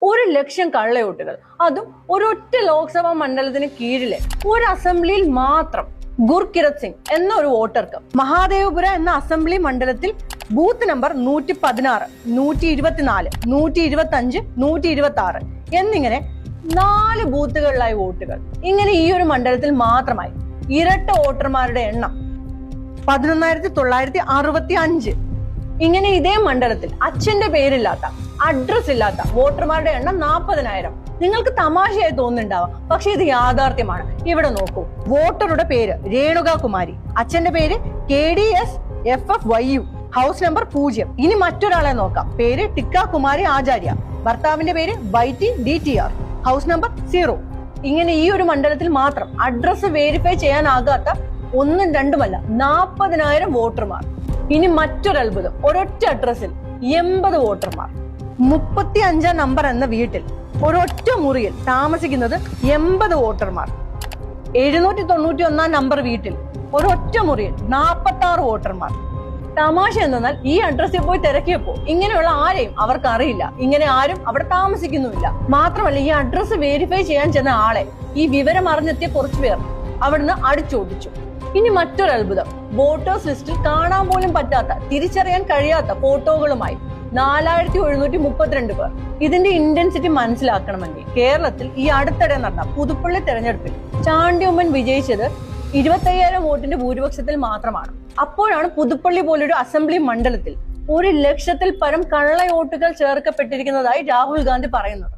1,00,000 കള്ളവോട്ടുകൾ, അതും ഒരൊറ്റ ലോക്സഭാ മണ്ഡലത്തിന് കീഴിലെ ഒരു അസംബ്ലിയിൽ മാത്രം. ഗുർകിരത് സിംഗ് എന്ന ഒരു വോട്ടർക്ക് മഹാദേവപുര എന്ന അസംബ്ലി മണ്ഡലത്തിൽ ബൂത്ത് നമ്പർ 116, 124, 125, 126 എന്നിങ്ങനെ 4 ബൂത്തുകളിലായി വോട്ടുകൾ. ഇങ്ങനെ ഈ ഒരു മണ്ഡലത്തിൽ മാത്രമായി ഇരട്ട വോട്ടർമാരുടെ എണ്ണം 11,965. ഇങ്ങനെ ഇതേ മണ്ഡലത്തിൽ അച്ഛന്റെ പേരില്ലാത്ത, അഡ്രസ് ഇല്ലാത്ത വോട്ടർമാരുടെ എണ്ണം 40,000. നിങ്ങൾക്ക് തമാശയായി തോന്നുന്നുണ്ടാവാം, പക്ഷെ ഇത് യാഥാർത്ഥ്യമാണ്. ഇവിടെ നോക്കൂ, വോട്ടറുടെ പേര് രേണുക കുമാരി, അച്ഛന്റെ പേര് KDSFFYU, ഹൗസ് നമ്പർ 0. ഇനി മറ്റൊരാളെ നോക്കാം, പേര് ടിക്ക കുമാരി ആചാര്യ, ഭർത്താവിന്റെ പേര് YTDTR, ഹൗസ് നമ്പർ 0. ഇങ്ങനെ ഈ ഒരു മണ്ഡലത്തിൽ മാത്രം അഡ്രസ് വെരിഫൈ ചെയ്യാനാകാത്ത 1ഉം 2ഉമല്ല 40,000 വോട്ടർമാർ. ഇനി മറ്റൊരു അത്ഭുതം, ഒരൊറ്റ അഡ്രസ്സിൽ 80 വോട്ടർമാർ. 35 നമ്പർ എന്ന വീട്ടിൽ ഒരൊറ്റ മുറിയിൽ താമസിക്കുന്നത് 80 വോട്ടർമാർ. 791 നമ്പർ വീട്ടിൽ ഒരൊറ്റ മുറിയിൽ 46 വോട്ടർമാർ. തമാശ എന്തെന്നാൽ ഈ അഡ്രസ്സിൽ പോയി തിരക്കിയപ്പോ ഇങ്ങനെയുള്ള ആരെയും അവർക്ക് അറിയില്ല, ഇങ്ങനെ ആരും അവിടെ താമസിക്കുന്നുമില്ല. മാത്രമല്ല, ഈ അഡ്രസ് വെരിഫൈ ചെയ്യാൻ ചെന്ന ആളെ ഈ വിവരം അറിഞ്ഞെത്തിയ കുറച്ചു പേർ അവിടുന്ന് അടിച്ചോടിച്ചു. ഇനി മറ്റൊരു അത്ഭുതം, വോട്ടേഴ്സ് ലിസ്റ്റിൽ കാണാൻ പോലും പറ്റാത്ത, തിരിച്ചറിയാൻ കഴിയാത്ത ഫോട്ടോകളുമായി 4,732 പേർ. ഇതിന്റെ ഇന്റൻസിറ്റി മനസ്സിലാക്കണമെങ്കിൽ കേരളത്തിൽ ഈ അടുത്തിടെ നടന്ന പുതുപ്പള്ളി തെരഞ്ഞെടുപ്പിൽ ചാണ്ടിയുമ്മൻ വിജയിച്ചത് 25,000 വോട്ടിന്റെ ഭൂരിപക്ഷത്തിൽ മാത്രമാണ്. അപ്പോഴാണ് പുതുപ്പള്ളി പോലൊരു അസംബ്ലി മണ്ഡലത്തിൽ 1,00,000-ൽ പരം കള്ള വോട്ടുകൾ ചേർക്കപ്പെട്ടിരിക്കുന്നതായി രാഹുൽ ഗാന്ധി പറയുന്നത്.